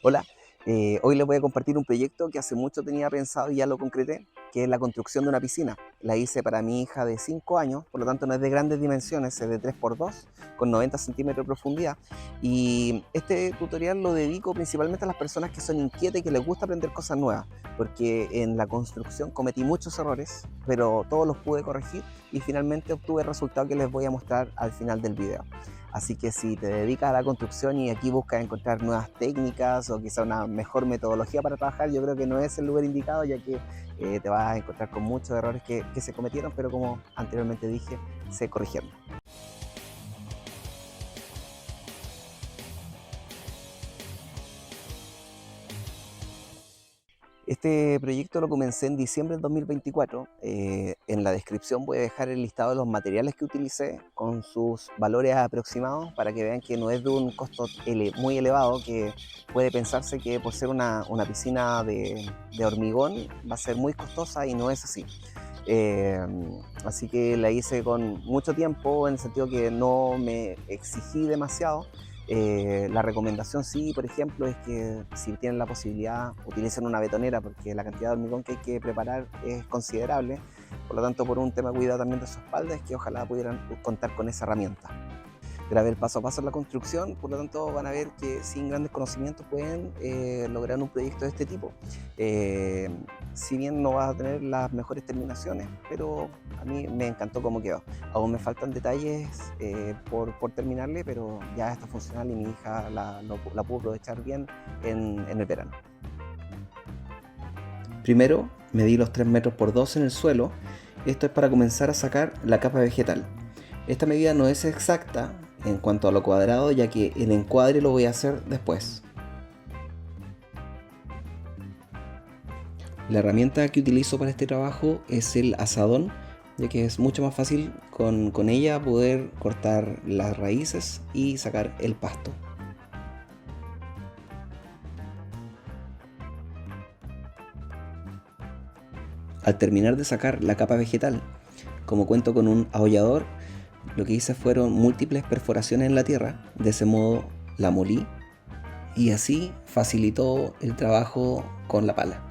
Hola, hoy les voy a compartir un proyecto que hace mucho tenía pensado y ya lo concreté, que es la construcción de una piscina. La hice para mi hija de 5 años, por lo tanto no es de grandes dimensiones, es de 3x2, con 90 centímetros de profundidad. Y este tutorial lo dedico principalmente a las personas que son inquietas y que les gusta aprender cosas nuevas, porque en la construcción cometí muchos errores, pero todos los pude corregir y finalmente obtuve el resultado que les voy a mostrar al final del video. Así que si te dedicas a la construcción y aquí buscas encontrar nuevas técnicas o quizá una mejor metodología para trabajar, yo creo que no es el lugar indicado, ya que te vas a encontrar con muchos errores que se cometieron, pero como anteriormente dije, se corrigieron. Este proyecto lo comencé en diciembre del 2024. En la descripción voy a dejar el listado de los materiales que utilicé con sus valores aproximados para que vean que no es de un costo muy elevado, que puede pensarse que por ser una piscina de hormigón va a ser muy costosa y no es así. Eh, Así que la hice con mucho tiempo, en el sentido que no me exigí demasiado. La recomendación sí, por ejemplo, es que si tienen la posibilidad utilicen una betonera, porque la cantidad de hormigón que hay que preparar es considerable. Por lo tanto, por un tema de cuidado también de su espalda, es que ojalá pudieran contar con esa herramienta. Grabé el paso a paso en la construcción, por lo tanto van a ver que sin grandes conocimientos pueden lograr un proyecto de este tipo. Eh, si bien no vas a tener las mejores terminaciones, pero a mí me encantó cómo quedó. Aún me faltan detalles por terminarle, pero ya está funcional y mi hija la pudo aprovechar bien en el verano. Primero medí los 3 metros por 2 en el suelo. Esto es para comenzar a sacar la capa vegetal. Esta medida no es exacta en cuanto a lo cuadrado, ya que el encuadre lo voy a hacer después. La herramienta que utilizo para este trabajo es el azadón, ya que es mucho más fácil con ella poder cortar las raíces y sacar el pasto. Al terminar de sacar la capa vegetal, como cuento con un ahollador, lo que hice fueron múltiples perforaciones en la tierra. De ese modo la molí y así facilitó el trabajo con la pala.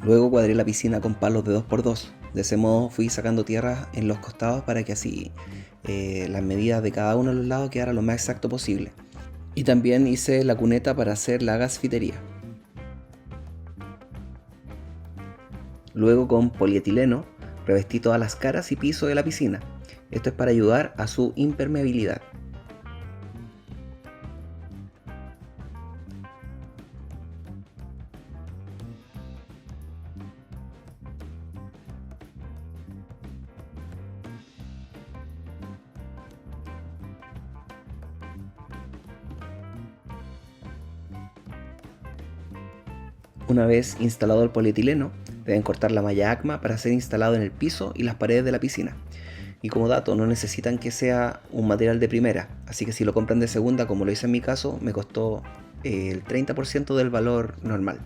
Luego cuadré la piscina con palos de 2x2. De ese modo fui sacando tierra en los costados para que así las medidas de cada uno de los lados quedara lo más exacto posible. Y también hice la cuneta para hacer la gasfitería. Luego con polietileno revestí todas las caras y piso de la piscina. Esto es para ayudar a su impermeabilidad. Una vez instalado el polietileno, deben cortar la malla ACMA para ser instalado en el piso y las paredes de la piscina. Y como dato, no necesitan que sea un material de primera, así que si lo compran de segunda, como lo hice en mi caso, me costó el 30% del valor normal.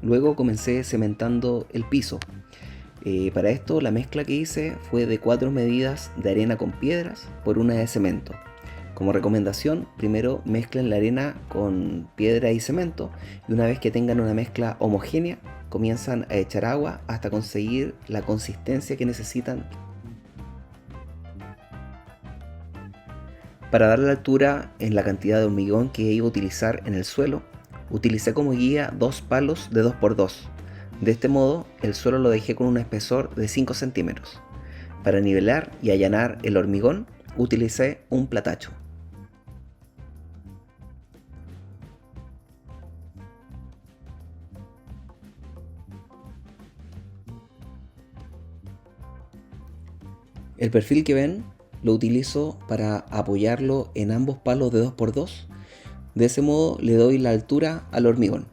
Luego comencé cementando el piso. Para esto la mezcla que hice fue de 4 medidas de arena con piedras por una de cemento. Como recomendación, primero mezclen la arena con piedra y cemento y una vez que tengan una mezcla homogénea, comienzan a echar agua hasta conseguir la consistencia que necesitan. Para dar la altura en la cantidad de hormigón que iba a utilizar en el suelo, utilicé como guía dos palos de 2x2. De este modo, el suelo lo dejé con un espesor de 5 centímetros. Para nivelar y allanar el hormigón, utilicé un platacho. El perfil que ven lo utilizo para apoyarlo en ambos palos de 2x2. De ese modo le doy la altura al hormigón.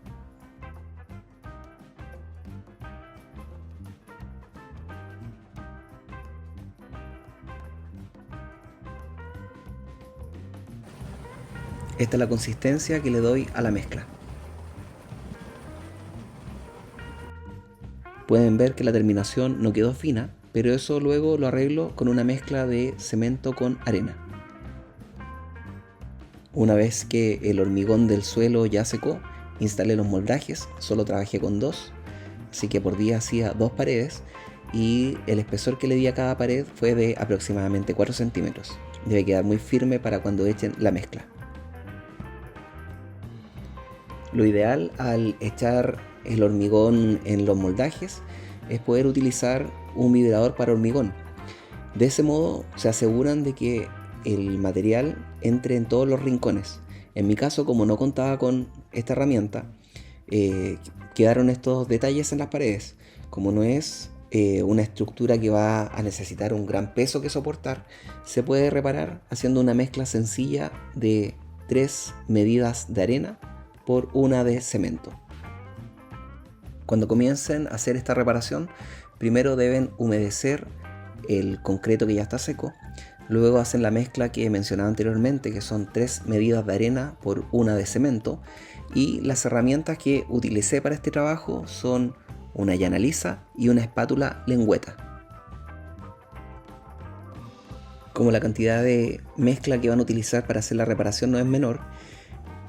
Esta es la consistencia que le doy a la mezcla. Pueden ver que la terminación no quedó fina, pero eso luego lo arreglo con una mezcla de cemento con arena. Una vez que el hormigón del suelo ya secó, instalé los moldajes, solo trabajé con dos, así que por día hacía 2 paredes y el espesor que le di a cada pared fue de aproximadamente 4 centímetros. Debe quedar muy firme para cuando echen la mezcla. Lo ideal al echar el hormigón en los moldajes es poder utilizar un vibrador para hormigón. De ese modo se aseguran de que el material entre en todos los rincones. En mi caso, como no contaba con esta herramienta, quedaron estos detalles en las paredes. Como no es una estructura que va a necesitar un gran peso que soportar, se puede reparar haciendo una mezcla sencilla de 3 medidas de arena por una de cemento. Cuando comiencen a hacer esta reparación, primero deben humedecer el concreto que ya está seco, luego hacen la mezcla que mencionaba anteriormente, que son 3 medidas de arena por una de cemento, y las herramientas que utilicé para este trabajo son una llana lisa y una espátula lengüeta. Como la cantidad de mezcla que van a utilizar para hacer la reparación no es menor,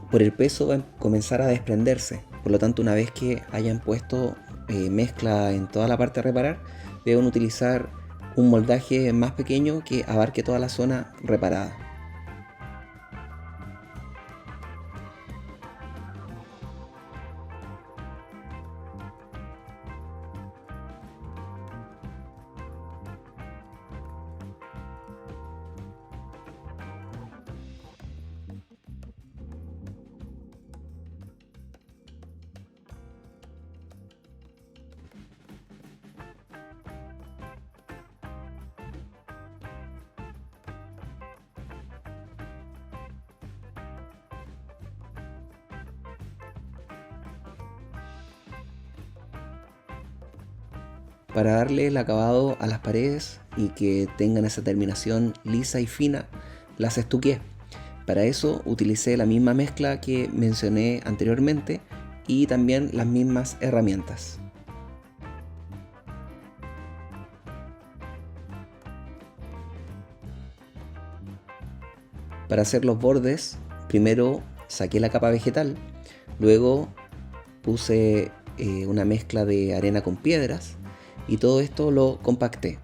por el peso va a comenzar a desprenderse. Por lo tanto, una vez que hayan puesto mezcla en toda la parte a reparar, deben utilizar un moldaje más pequeño que abarque toda la zona reparada. Para darle el acabado a las paredes y que tengan esa terminación lisa y fina, las estuqué. Para eso utilicé la misma mezcla que mencioné anteriormente y también las mismas herramientas. Para hacer los bordes, primero saqué la capa vegetal, luego puse una mezcla de arena con piedras y todo esto lo compacté.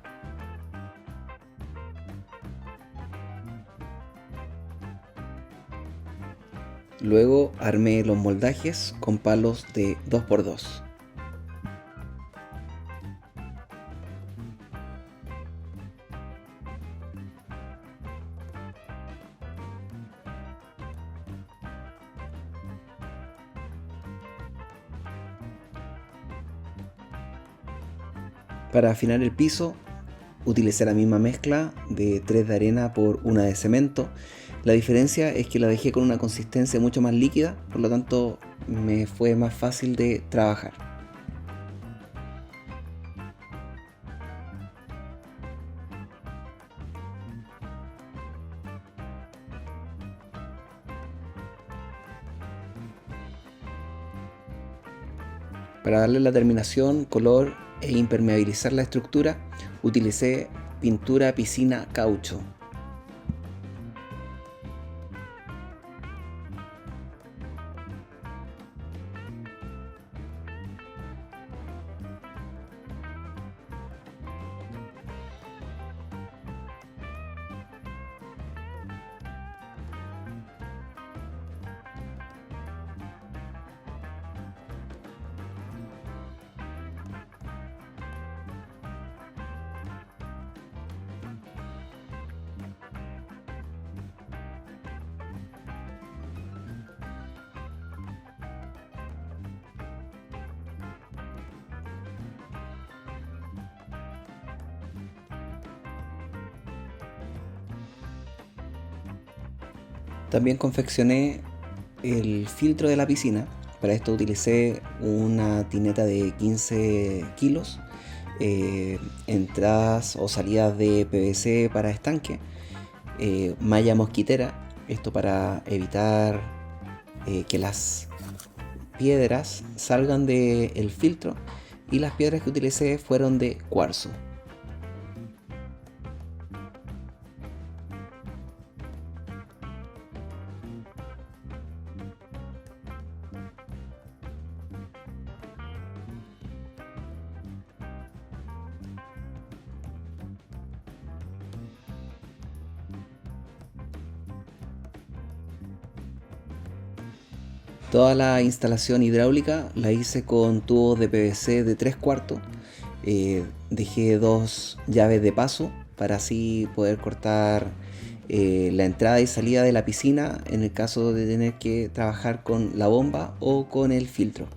Luego armé los moldajes con palos de 2x2. Para afinar el piso, utilicé la misma mezcla de 3 de arena por una de cemento. La diferencia es que la dejé con una consistencia mucho más líquida, por lo tanto me fue más fácil de trabajar. Para darle la terminación, color e impermeabilizar la estructura, utilicé pintura piscina caucho. También confeccioné el filtro de la piscina. Para esto utilicé una tineta de 15 kilos, entradas o salidas de PVC para estanque, malla mosquitera, esto para evitar que las piedras salgan del filtro, y las piedras que utilicé fueron de cuarzo. Toda la instalación hidráulica la hice con tubos de PVC de 3 cuartos. Dejé dos llaves de paso para así poder cortar la entrada y salida de la piscina en el caso de tener que trabajar con la bomba o con el filtro.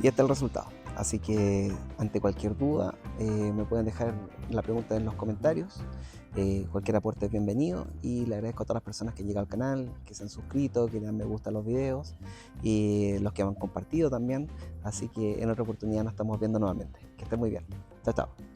Y este es el resultado. Así que ante cualquier duda me pueden dejar la pregunta en los comentarios. Cualquier aporte es bienvenido, y le agradezco a todas las personas que han llegado al canal, que se han suscrito, que le dan me gusta a los videos, y los que han compartido también. Así que en otra oportunidad nos estamos viendo nuevamente. Que estén muy bien. Chao, chao.